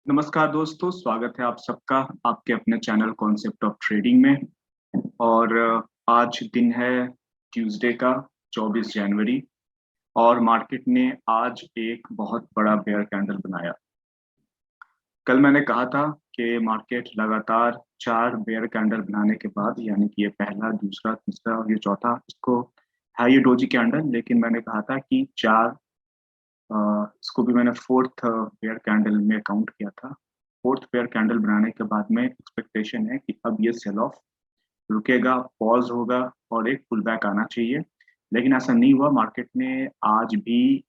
नमस्कार दोस्तों, स्वागत है आप सबका आपके अपने चैनल कॉन्सेप्ट ऑफ ट्रेडिंग में। और आज दिन है ट्यूसडे का 24 जनवरी। और मार्केट ने आज एक बहुत बड़ा बेयर कैंडल बनाया। कल मैंने कहा था कि मार्केट लगातार चार बेयर कैंडल बनाने के बाद, यानी कि ये पहला, दूसरा, तीसरा और ये चौथा, इसको है ये डोजी कैंडल, लेकिन मैंने कहा था कि इसको भी मैंने फोर्थ बेयर कैंडल में काउंट किया था। फोर्थ बेयर कैंडल बनाने के बाद में एक्सपेक्टेशन है कि अब ये सेल ऑफ रुकेगा, पॉज होगा और एक पुल बैक आना चाहिए। लेकिन ऐसा नहीं हुआ। मार्केट ने आज भी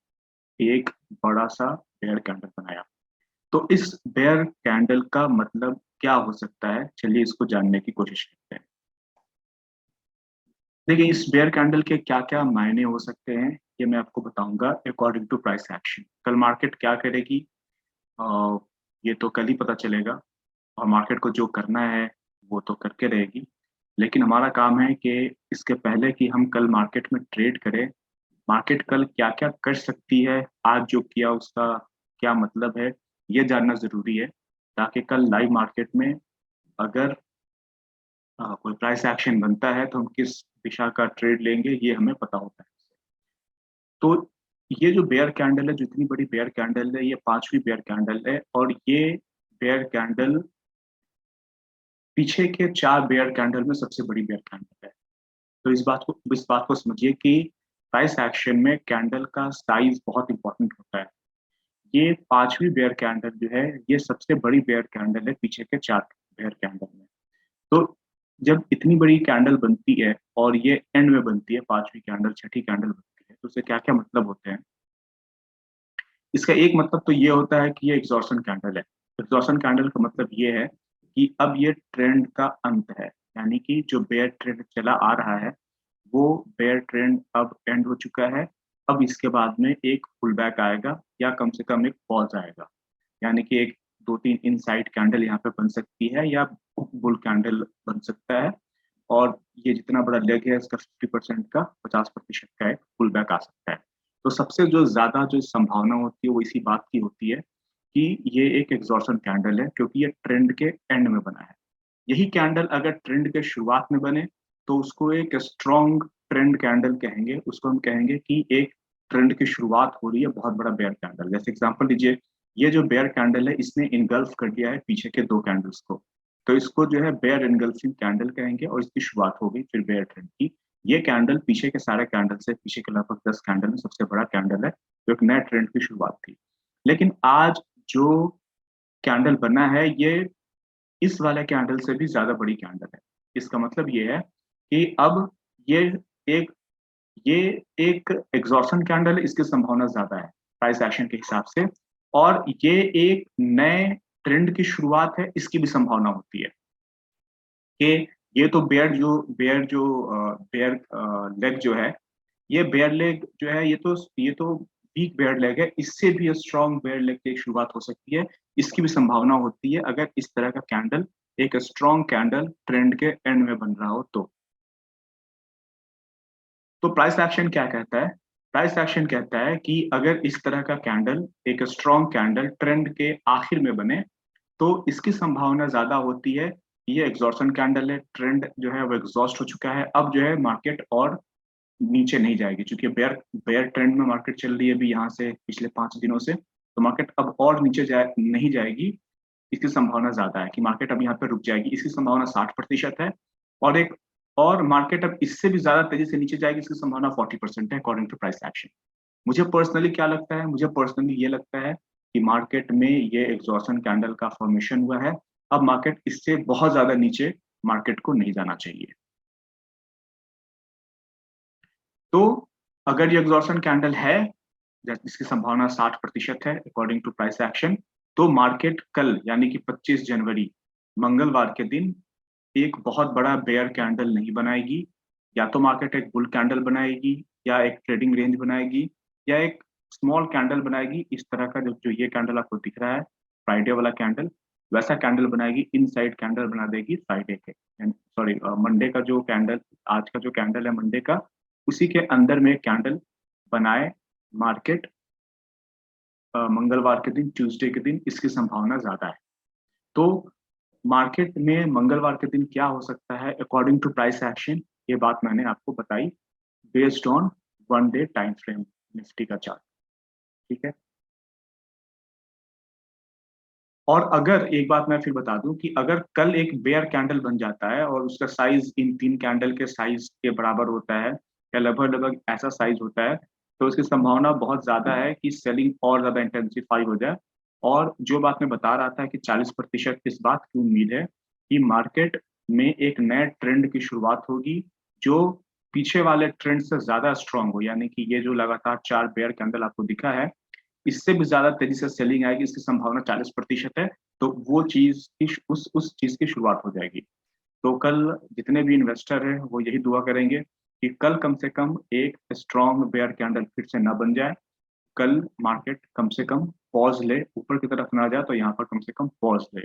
एक बड़ा सा बेयर कैंडल बनाया। तो इस बेयर कैंडल का मतलब क्या हो सकता है, चलिए इसको जानने की कोशिश करते हैं। देखिए, इस बेयर कैंडल के क्या क्या मायने हो सकते हैं ये मैं आपको बताऊंगा अकॉर्डिंग टू प्राइस एक्शन। कल मार्केट क्या करेगी ये तो कल ही पता चलेगा। और मार्केट को जो करना है वो तो करके रहेगी। लेकिन हमारा काम है कि इसके पहले कि हम कल मार्केट में ट्रेड करें, मार्केट कल क्या क्या कर सकती है, आज जो किया उसका क्या मतलब है, ये जानना जरूरी है। ताकि कल लाइव मार्केट में अगर कोई प्राइस एक्शन बनता है तो हम किस दिशा का ट्रेड लेंगे ये हमें पता होता है। तो ये जो बेयर कैंडल है, जितनी बड़ी बेयर कैंडल है, ये पांचवी बेयर कैंडल है। और ये बेयर कैंडल पीछे के चार बेयर कैंडल में सबसे बड़ी बेयर कैंडल है। तो इस बात को समझिए कि प्राइस एक्शन में कैंडल का साइज बहुत इंपॉर्टेंट होता है। ये पांचवी बेयर कैंडल जो है, ये सबसे बड़ी बेयर कैंडल है पीछे के चार बेयर कैंडल में। तो जब इतनी बड़ी कैंडल बनती है और ये एंड में बनती है, पांचवी कैंडल छठी कैंडल बनती है, तो उससे क्या क्या मतलब होते हैं। इसका एक मतलब तो ये होता है कि ये एग्जॉर्शन कैंडल है। एग्जॉर्शन कैंडल का मतलब ये है कि अब ये ट्रेंड का अंत है, यानी कि जो बेयर ट्रेंड चला आ रहा है वो बेयर ट्रेंड अब एंड हो चुका है। अब इसके बाद में एक पुल बैक आएगा या कम से कम एक पॉज आएगा। यानी कि एक दो तीन इनसाइड कैंडल यहाँ पे बन सकती है या बुल कैंडल बन सकता है। और ये जितना बड़ा लेग है इसका 50% का, 50% का एक पुल बैक आ सकता है। तो सबसे जो ज्यादा जो संभावना होती है वो इसी बात की होती है कि ये एक एग्जॉर्शन कैंडल है, क्योंकि ये ट्रेंड के एंड में बना है। यही कैंडल अगर ट्रेंड के शुरुआत में बने तो उसको एक स्ट्रॉन्ग ट्रेंड कैंडल कहेंगे। उसको हम कहेंगे कि एक ट्रेंड की शुरुआत हो रही है, बहुत बड़ा बेयर कैंडल। जैसे एग्जांपल लीजिए, ये जो बेयर कैंडल है इसने इनगल्फ कर दिया है पीछे के दो कैंडल्स को। तो इसको जो है बेयर इनगल्फिंग कैंडल कहेंगे और इसकी शुरुआत हो गई फिर बेयर ट्रेंड की। ये कैंडल पीछे के सारे कैंडल से, पीछे के लगभग 10 कैंडल में सबसे बड़ा कैंडल है, जो एक नए ट्रेंड की शुरुआत थी। लेकिन आज जो कैंडल बना है ये इस वाले कैंडल से भी ज्यादा बड़ी कैंडल है। इसका मतलब ये है कि अब ये एक ये एक एग्जॉर्शन कैंडल है, इसकी संभावना ज्यादा है प्राइस एक्शन के हिसाब से। और ये एक नए ट्रेंड की शुरुआत है, इसकी भी संभावना होती है कि ये तो बेयर लेग जो है, ये बेयर लेग जो है, ये तो वीक बेयर लेग है। इससे भी स्ट्रॉन्ग बेयर लेग की एक शुरुआत हो सकती है। इसकी भी संभावना होती है अगर इस तरह का कैंडल, एक स्ट्रॉन्ग कैंडल ट्रेंड के एंड में बन रहा हो तो प्राइस एक्शन क्या कहता है? प्राइस एक्शन कहता है कि अगर इस तरह का कैंडल, एक स्ट्रॉन्ग कैंडल ट्रेंड के आखिर में बने तो इसकी संभावना ज्यादा होती है। ये एग्जॉर्शन कैंडल है, ट्रेंड जो है वो एग्जॉस्ट हो चुका है। अब जो है मार्केट और नीचे नहीं जाएगी, क्योंकि बेयर बेयर ट्रेंड में मार्केट चल रही है अभी यहाँ से पिछले 5 दिनों से। तो मार्केट अब और नीचे नहीं जाएगी। इसकी संभावना ज्यादा है कि मार्केट अब यहाँ पे रुक जाएगी, इसकी संभावना 60% है। और एक और मार्केट अब इससे भी ज्यादा तेजी से नीचे जाएगी, इसकी संभावना 40% है अकॉर्डिंग टू प्राइस एक्शन। मुझे पर्सनली क्या लगता है? मुझे पर्सनली ये लगता है कि मार्केट में ये एग्जॉर्शन कैंडल का फॉर्मेशन हुआ है। अब मार्केट इससे बहुत ज्यादा नीचे मार्केट को नहीं जाना चाहिए। तो अगर ये एग्जॉर्शन कैंडल है, जिसकी संभावना 60% है अकॉर्डिंग टू प्राइस एक्शन, तो मार्केट कल यानी कि 25 जनवरी मंगलवार के दिन एक बहुत बड़ा बेयर कैंडल नहीं बनाएगी। या तो मार्केट एक बुल कैंडल बनाएगी, या एक ट्रेडिंग रेंज बनाएगी, या एक स्मॉल कैंडल बनाएगी। इस तरह का जो ये कैंडल आपको दिख रहा है, फ्राइडे वाला कैंडल, वैसा कैंडल बनाएगी। इनसाइड कैंडल बना देगी फ्राइडे के, सॉरी मंडे का जो कैंडल, आज का जो कैंडल है मंडे का, उसी के अंदर में कैंडल बनाए मार्केट मंगलवार के दिन, ट्यूसडे के दिन इसकी संभावना ज़्यादा है। तो मार्केट में मंगलवार के दिन क्या हो सकता है अकॉर्डिंग टू प्राइस एक्शन, ये बात मैंने आपको बताई based on 1 day time frame Nifty का चार्ट, ठीक है। और अगर एक बात मैं फिर बता दूं कि अगर कल एक बेयर कैंडल बन जाता है और उसका साइज इन 3 कैंडल के साइज के बराबर होता है या लगभग लगभग ऐसा साइज होता है, तो उसकी संभावना बहुत ज्यादा है कि सेलिंग और ज्यादा इंटेंसिफाई हो जाए। और जो बात मैं बता रहा था कि 40% इस बात की उम्मीद है कि मार्केट में एक नए ट्रेंड की शुरुआत होगी जो पीछे वाले ट्रेंड से ज्यादा स्ट्रांग हो, यानी कि ये जो लगातार 4 बेयर कैंडल आपको दिखा है इससे भी ज्यादा तेजी से सेलिंग आएगी, इसकी संभावना 40% है। तो वो चीज की उस चीज की शुरुआत हो जाएगी। तो कल जितने भी इन्वेस्टर हैं वो यही दुआ करेंगे कि कल कम से कम एक स्ट्रॉन्ग बेयर कैंडल फिर से ना बन जाए। कल मार्केट कम से कम पॉज ले, ऊपर की तरफ ना जाए तो यहाँ पर कम से कम पॉज ले।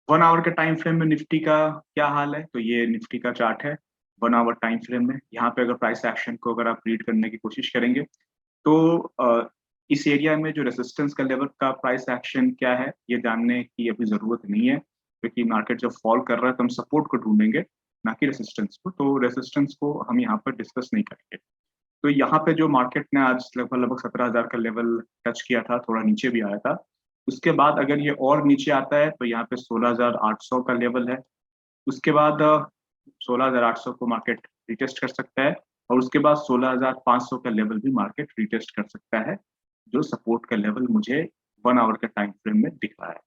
1 आवर के टाइम फ्रेम में निफ्टी का क्या हाल है, तो ये निफ्टी का चार्ट है 1 आवर टाइम फ्रेम में। यहाँ पे अगर प्राइस एक्शन को अगर आप रीड करने की कोशिश करेंगे तो इस एरिया में जो रेजिस्टेंस का लेवल का प्राइस एक्शन क्या है ये जानने की अभी जरूरत नहीं है, क्योंकि मार्केट जब फॉल कर रहा है तो हम सपोर्ट को ढूंढेंगे ना कि रेजिस्टेंस को। तो रेजिस्टेंस को हम यहाँ पर डिस्कस नहीं करेंगे। तो यहाँ पे जो मार्केट ने आज लगभग लगभग 17,000 का लेवल टच किया था, थोड़ा नीचे भी आया था। उसके बाद अगर ये और नीचे आता है तो यहाँ पे 16,800 का लेवल है। उसके बाद 16,800 को मार्केट रिटेस्ट कर सकता है और उसके बाद 16,500 का लेवल भी मार्केट रिटेस्ट कर सकता है, जो सपोर्ट का लेवल मुझे 1 आवर के टाइम फ्रेम में दिख रहा है।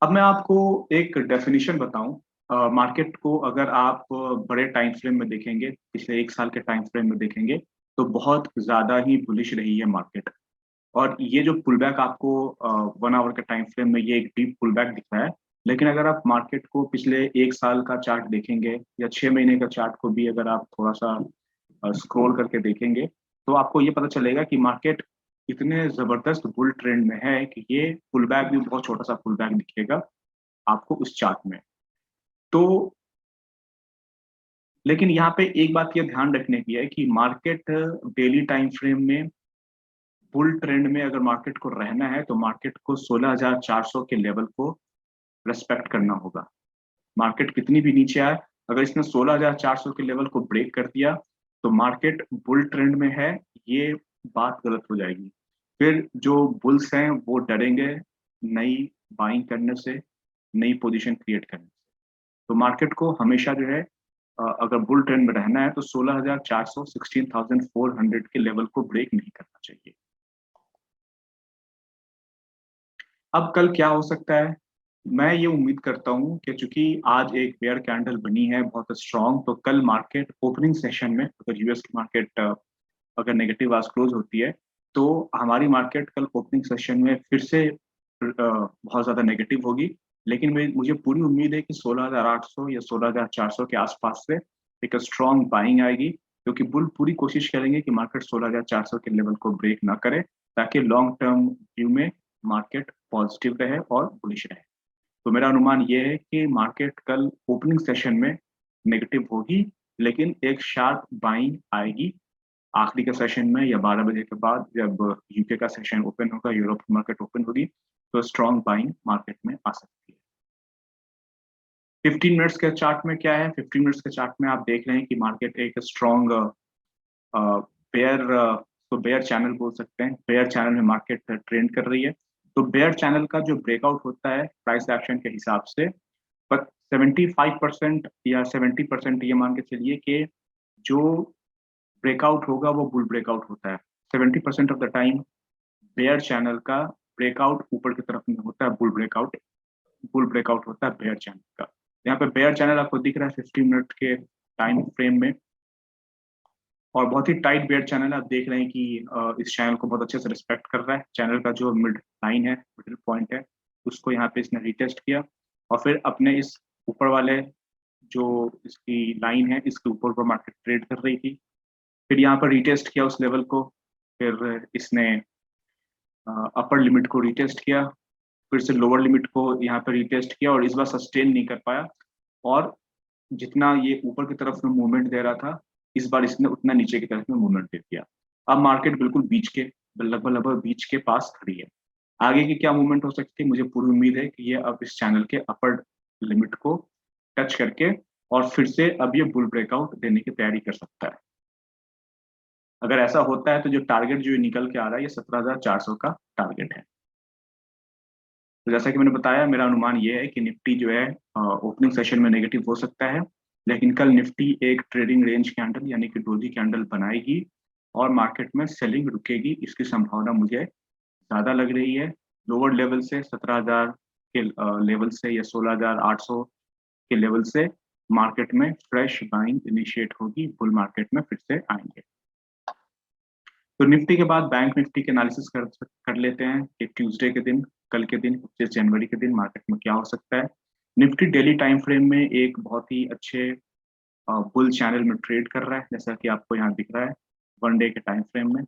अब मैं आपको एक डेफिनेशन बताऊं, मार्केट को अगर आप बड़े टाइम फ्रेम में देखेंगे, पिछले 1 साल के टाइम फ्रेम में देखेंगे तो बहुत ज्यादा ही बुलिश रही है मार्केट। और ये जो पुल बैक आपको 1 आवर के टाइम फ्रेम में ये एक डीप पुल बैक दिख रहा है। लेकिन अगर आप मार्केट को पिछले 1 साल का चार्ट देखेंगे या 6 महीने का चार्ट को भी अगर आप थोड़ा सा स्क्रॉल करके देखेंगे तो आपको ये पता चलेगा कि मार्केट इतने जबरदस्त बुल ट्रेंड में है कि ये पुल बैक भी बहुत छोटा सा पुल बैक दिखेगा आपको उस चार्ट में। तो लेकिन यहाँ पे एक बात ये ध्यान रखने की है कि मार्केट डेली टाइम फ्रेम में बुल ट्रेंड में अगर मार्केट को रहना है तो मार्केट को 16,400 के लेवल को रेस्पेक्ट करना होगा। मार्केट कितनी भी नीचे आए, अगर इसने 16,400 के लेवल को ब्रेक कर दिया तो मार्केट बुल ट्रेंड में है, ये बात गलत हो जाएगी। फिर जो बुल्स हैं वो डरेंगे नई बाइंग करने से, नई पोजीशन क्रिएट करने से। तो मार्केट को हमेशा जो है अगर बुल ट्रेंड में रहना है तो 16,400 16,400 के लेवल को ब्रेक नहीं करना चाहिए। अब कल क्या हो सकता है, मैं ये उम्मीद करता हूँ कि चूंकि आज एक बेयर कैंडल बनी है बहुत स्ट्रांग, तो कल मार्केट ओपनिंग सेशन में अगर यूएस की मार्केट अगर नेगेटिव आज क्लोज होती है तो हमारी मार्केट कल ओपनिंग सेशन में फिर से बहुत ज्यादा नेगेटिव होगी। लेकिन मुझे पूरी उम्मीद है कि 16,800 या 16,400 के आसपास से एक स्ट्रांग बाइंग आएगी, क्योंकि बुल पूरी कोशिश करेंगे कि मार्केट 16,400 के लेवल को ब्रेक ना करे, ताकि लॉन्ग टर्म व्यू में मार्केट पॉजिटिव रहे और बुलिश रहे। तो मेरा अनुमान ये है कि मार्केट कल ओपनिंग सेशन में नेगेटिव होगी, लेकिन एक शार्प बाइंग आएगी आखिरी के सेशन में या 12 बजे के बाद, जब यूके का सेशन ओपन होगा, यूरोप की मार्केट ओपन होगी, तो स्ट्रॉन्ग बाइंग मार्केट में आ सकती है। 15 मिनट्स के चार्ट में क्या है, 15 मिनट्स के चार्ट में आप देख रहे हैं कि मार्केट एक स्ट्रॉन्ग बेयर, तो बेयर चैनल बोल सकते हैं, बेयर चैनल में मार्केट ट्रेंड कर रही है। तो बेयर चैनल का जो ब्रेकआउट होता है प्राइस एक्शन के हिसाब से, पर 75% या 70% ये मान के चलिए कि जो ब्रेकआउट होगा वो बुल ब्रेकआउट होता है। 70% of the time bear channel का ब्रेकआउट ऊपर की तरफ में होता है, बुल ब्रेकआउट होता है बेयर चैनल का। यहाँ पे बेयर चैनल आपको दिख रहा है 50 मिनट के टाइम फ्रेम में, और बहुत ही टाइट बेयर चैनल है। आप देख रहे हैं कि इस चैनल को बहुत अच्छे से रिस्पेक्ट कर रहा है। चैनल का जो मिड लाइन है, मिडिल पॉइंट है, उसको यहाँ पे इसने रिटेस्ट किया और फिर अपने इस ऊपर वाले जो इसकी लाइन है इसके ऊपर पर मार्केट ट्रेड कर रही थी। फिर यहाँ पर रिटेस्ट किया उस लेवल को, फिर इसने अपर लिमिट को रिटेस्ट किया, फिर से लोअर लिमिट को यहाँ पर रिटेस्ट किया और इस बार सस्टेन नहीं कर पाया। और जितना ये ऊपर की तरफ में मूवमेंट दे रहा था इस बार इसने उतना नीचे की तरफ में मूवमेंट दे दिया। अब मार्केट बिल्कुल बीच के लगभग बीच के पास खड़ी है। आगे की क्या मूवमेंट हो सकती है, मुझे पूरी उम्मीद है कि ये अब इस चैनल के अपर लिमिट को टच करके और फिर से अब ये बुल ब्रेकआउट देने की तैयारी कर सकता है। अगर ऐसा होता है तो जो टारगेट जो निकल के आ रहा है ये 17,400 का टारगेट है। तो जैसा कि मैंने बताया, मेरा अनुमान ये है कि निफ्टी जो है ओपनिंग सेशन में नेगेटिव हो सकता है, लेकिन कल निफ्टी एक ट्रेडिंग रेंज कैंडल यानी कि डोजी कैंडल बनाएगी और मार्केट में सेलिंग रुकेगी, इसकी संभावना मुझे ज्यादा लग रही है। लोअर लेवल से 17,000 के लेवल से या 16,800 के लेवल से मार्केट में फ्रेश बाइंग इनिशिएट होगी, बुल मार्केट में फिर से आएंगे। तो निफ्टी के बाद बैंक निफ्टी के एनालिसिस कर लेते हैं कि ट्यूसडे के दिन, कल के दिन 25 जनवरी के दिन मार्केट में क्या हो सकता है। निफ्टी डेली टाइम फ्रेम में एक बहुत ही अच्छे बुल चैनल में ट्रेड कर रहा है, जैसा कि आपको यहाँ दिख रहा है वन डे के टाइम फ्रेम में।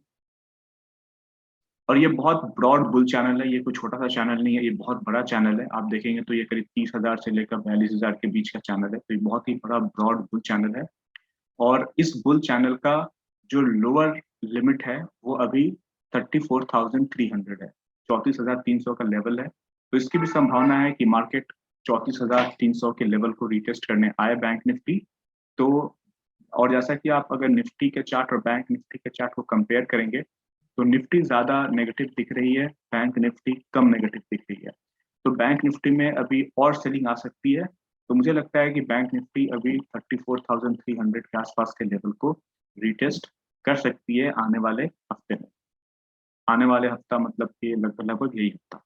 और ये बहुत ब्रॉड बुल चैनल है, ये कोई छोटा सा चैनल नहीं है, ये बहुत बड़ा चैनल है। आप देखेंगे तो ये करीब 30,000 से लेकर 42,000 के बीच का चैनल है, तो ये बहुत ही बड़ा ब्रॉड बुल चैनल है। और इस बुल चैनल का जो लोअर लिमिट है वो अभी 34,300 है, 34,300 का लेवल है। तो इसकी भी संभावना है कि मार्केट 34,300 के लेवल को रिटेस्ट करने आए बैंक निफ्टी। तो और जैसा कि आप अगर निफ्टी के चार्ट और बैंक निफ्टी के चार्ट को कंपेयर करेंगे तो निफ्टी ज्यादा नेगेटिव दिख रही है, बैंक निफ्टी कम नेगेटिव दिख रही है। तो बैंक निफ्टी में अभी और सेलिंग आ सकती है। तो मुझे लगता है कि बैंक निफ्टी अभी 34,300 के आसपास के लेवल को रिटेस्ट कर सकती है आने वाले हफ्ते में। आने वाले हफ्ता मतलब कि लगभग यही हफ्ता।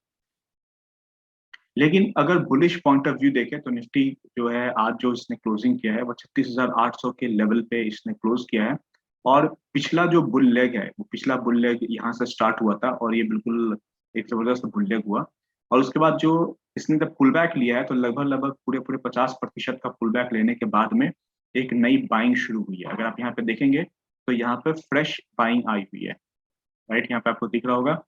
लेकिन अगर बुलिश पॉइंट ऑफ व्यू देखें तो निफ्टी जो है आज जो इसने क्लोजिंग किया है वो 36,800 के लेवल पे इसने क्लोज किया है। और पिछला जो बुल लेग है, वो पिछला बुल लेग यहाँ से स्टार्ट हुआ था और ये बिल्कुल एक जबरदस्त बुल लेग हुआ। और उसके बाद जो इसने जब पुल बैक लिया है तो लगभग लगभग पूरे पूरे 50% का पुल बैक लेने के बाद में एक नई बाइंग शुरू हुई है। अगर आप यहाँ पे देखेंगे तो यहाँ पे फ्रेश बाइंग आई हुई है, राइट। यहाँ पे आपको दिख रहा होगा,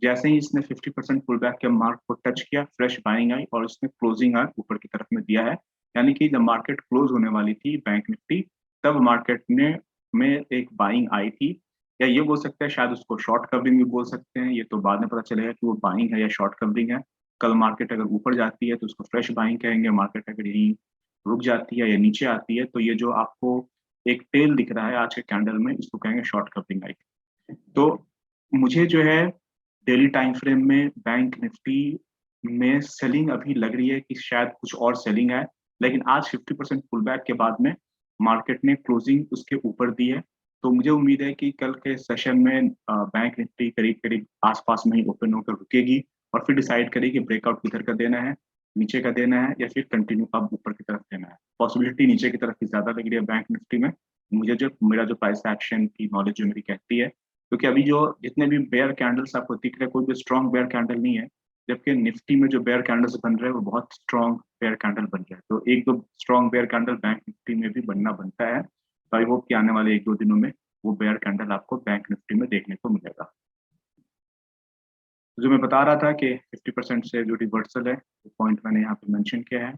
जैसे ही इसने 50% पुल बैक के मार्क को टच किया फ्रेश बाइंग आई और इसने क्लोजिंग आर्क ऊपर की तरफ में दिया है। यानी कि जब मार्केट क्लोज होने वाली थी बैंक निफ्टी, तब मार्केट ने में एक बाइंग आई थी। या ये बोल सकते हैं, शायद उसको शॉर्ट कवरिंग भी बोल सकते हैं, ये तो बाद में पता चलेगा कि वो बाइंग है या शॉर्ट कवरिंग है। कल मार्केट अगर ऊपर जाती है तो उसको फ्रेश बाइंग कहेंगे, मार्केट अगर यही रुक जाती है या नीचे आती है तो ये जो आपको एक टेल दिख रहा है आज के कैंडल में, इसको कहेंगे शॉर्ट कवरिंग आई। तो मुझे जो है डेली टाइम फ्रेम में बैंक निफ्टी में सेलिंग अभी लग रही है कि शायद कुछ और सेलिंग है। लेकिन आज 50% पुल बैक के बाद में मार्केट ने क्लोजिंग उसके ऊपर दी है। तो मुझे उम्मीद है कि कल के सेशन में बैंक निफ्टी करीब करीब आसपास में ही ओपन होकर रुकेगी और फिर डिसाइड करेगी ब्रेकआउट किधर का देना है, नीचे का देना है या फिर कंटिन्यू अब ऊपर की तरफ देना है। पॉसिबिलिटी नीचे की तरफ की ज्यादा लग रही है बैंक निफ्टी में। मुझे जो मेरा जो प्राइस एक्शन की नॉलेज जो मेरी कहती है, क्योंकि अभी जो जितने भी बेयर कैंडल्स आपको दिख रहे हैं कोई भी स्ट्रॉन्ग बेयर कैंडल नहीं है, जबकि निफ्टी में जो बेयर कैंडल्स बन रहे हैं वो बहुत स्ट्रॉन्ग बेयर कैंडल बन रहे हैं। तो एक दो strong bear candle Bank Nifty में भी बनता है। तो आई होप कि आने वाले एक दो दिनों में वो बेयर कैंडल आपको बैंक निफ्टी में देखने को मिलेगा। जो मैं बता रहा था कि 50% से जो रिवर्सल है वो पॉइंट मैंने यहाँ पे मेंशन किया है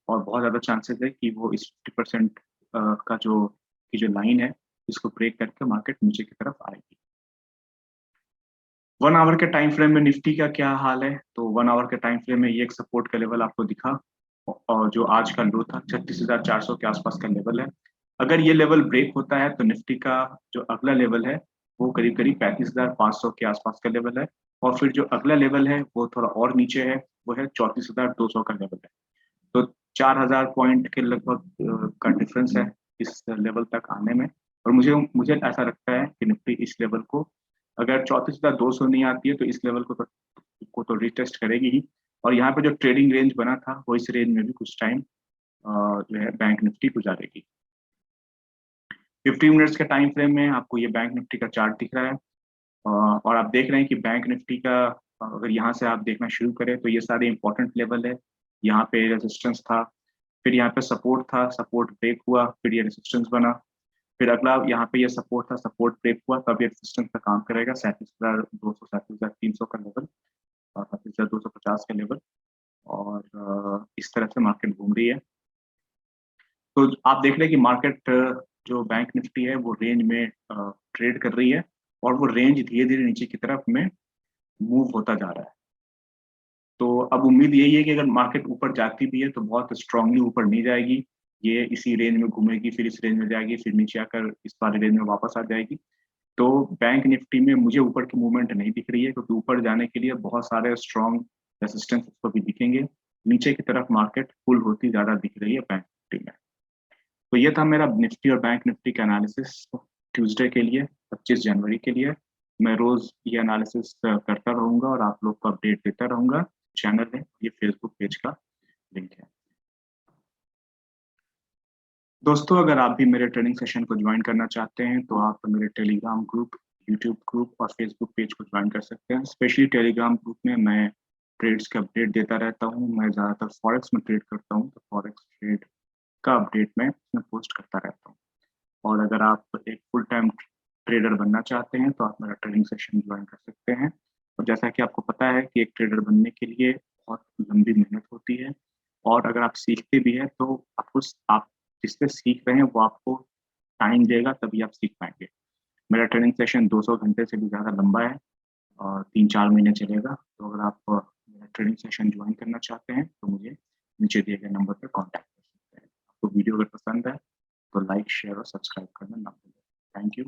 और बहुत ज़्यादा चांसेस है कि वो इस 50% का जो लाइन है इसको ब्रेक करके मार्केट नीचे की तरफ आएगी। 1 आवर के टाइम फ्रेम में निफ्टी का क्या हाल है, तो 1 आवर के टाइम फ्रेम में ये एक सपोर्ट का लेवल आपको दिखा और जो आज का लो था 36,400 के आसपास का लेवल है। अगर ये लेवल ब्रेक होता है तो निफ्टी का जो अगला लेवल है वो करीब करीब 35,500 के आसपास का लेवल है। और फिर जो अगला लेवल है वो थोड़ा और नीचे है, वो है 34,200 का लेवल है। तो 4,000 पॉइंट के लगभग का डिफरेंस है इस लेवल तक आने में। और मुझे मुझे ऐसा लगता है कि निफ्टी इस लेवल को अगर 34,200 नहीं आती है तो इस लेवल को तो रिटेस्ट करेगी ही। और यहाँ पे जो ट्रेडिंग रेंज बना था वो इस रेंज में भी कुछ टाइम जो है बैंक निफ्टी गुजारेगी। 15 मिनट्स के टाइम फ्रेम में आपको ये बैंक निफ्टी का चार्ट दिख रहा है और आप देख रहे हैं कि बैंक निफ्टी का अगर यहाँ से आप देखना शुरू करें तो ये सारे इंपॉर्टेंट लेवल है। यहाँ पे रेजिस्टेंस था, फिर यहाँ पे सपोर्ट था, सपोर्ट ब्रेक हुआ, फिर ये रेजिस्टेंस बना, फिर अगला यहाँ पे ये सपोर्ट था, सपोर्ट ब्रेक हुआ, तब ये रेजिस्टेंस का काम करेगा 37,200 37,300 का लेवल और 37,250 का लेवल। और इस तरह से मार्केट घूम रही है। तो आप देख रहे हैं कि मार्केट जो बैंक निफ्टी है वो रेंज में ट्रेड कर रही है और वो रेंज धीरे-धीरे नीचे की तरफ में मूव होता जा रहा है। तो अब उम्मीद यही है कि अगर मार्केट ऊपर जाती भी है तो बहुत स्ट्रांगली ऊपर नहीं जाएगी। ये इसी रेंज में घूमेगी, फिर इस रेंज में जाएगी, फिर नीचे आकर इस वाली रेंज में वापस आ जाएगी। तो बैंक निफ्टी में मुझे ऊपर की मूवमेंट नहीं दिख रही है क्योंकि ऊपर जाने के लिए बहुत सारे स्ट्रॉन्ग रेजिस्टेंस उसको भी दिखेंगे। नीचे की तरफ मार्केट पुल होती ज़्यादा दिख रही है बैंक निफ्टी में। तो ये था मेरा निफ्टी और बैंक निफ्टी का एनालिसिस ट्यूसडे के लिए, 25 जनवरी के लिए। मैं रोज़ ये एनालिसिस करता रहूँगा और आप लोग को अपडेट देता रहूँगा। चैनल है, ये फेसबुक पेज का लिंक है। दोस्तों, अगर आप भी मेरे ट्रेनिंग सेशन को ज्वाइन करना चाहते हैं, तो आप मेरे टेलीग्राम ग्रुप, यूट्यूब ग्रुप और फेसबुक पेज को ज्वाइन कर सकते हैं। स्पेशली टेलीग्राम ग्रुप में मैं ट्रेड्स के अपडेट देता रहता हूँ। मैं ज़्यादातर फॉरेक्स में ट्रेड करता हूँ, तो फॉरेक्स ट्रेड का अपडेट मैं उसमें पोस्ट करता रहता हूँ। और अगर आप एक फुल टाइम ट्रेडर बनना चाहते हैं, तो आप मेरा ट्रेनिंग सेशन ज्वाइन कर सकते हैं। और जैसा कि आपको पता है कि एक ट्रेडर बनने के लिए बहुत लंबी मेहनत होती है और अगर आप सीखते भी हैं, तो आप जिससे सीख रहे हैं, वो आपको टाइम देगा, तभी आप सीख पाएँगे। मेरा ट्रेनिंग सेशन 200 घंटे से भी ज़्यादा लंबा है और 3-4 महीने चलेगा। तो अगर आप मेरा ट्रेनिंग सेशन ज्वाइन करना चाहते हैं, तो मुझे नीचे दिए गए नंबर पे कॉन्टैक्ट कर सकते हैं। आपको वीडियो अगर पसंद है, तो लाइक, शेयर और सब्सक्राइब करना ना भूलें। Thank you.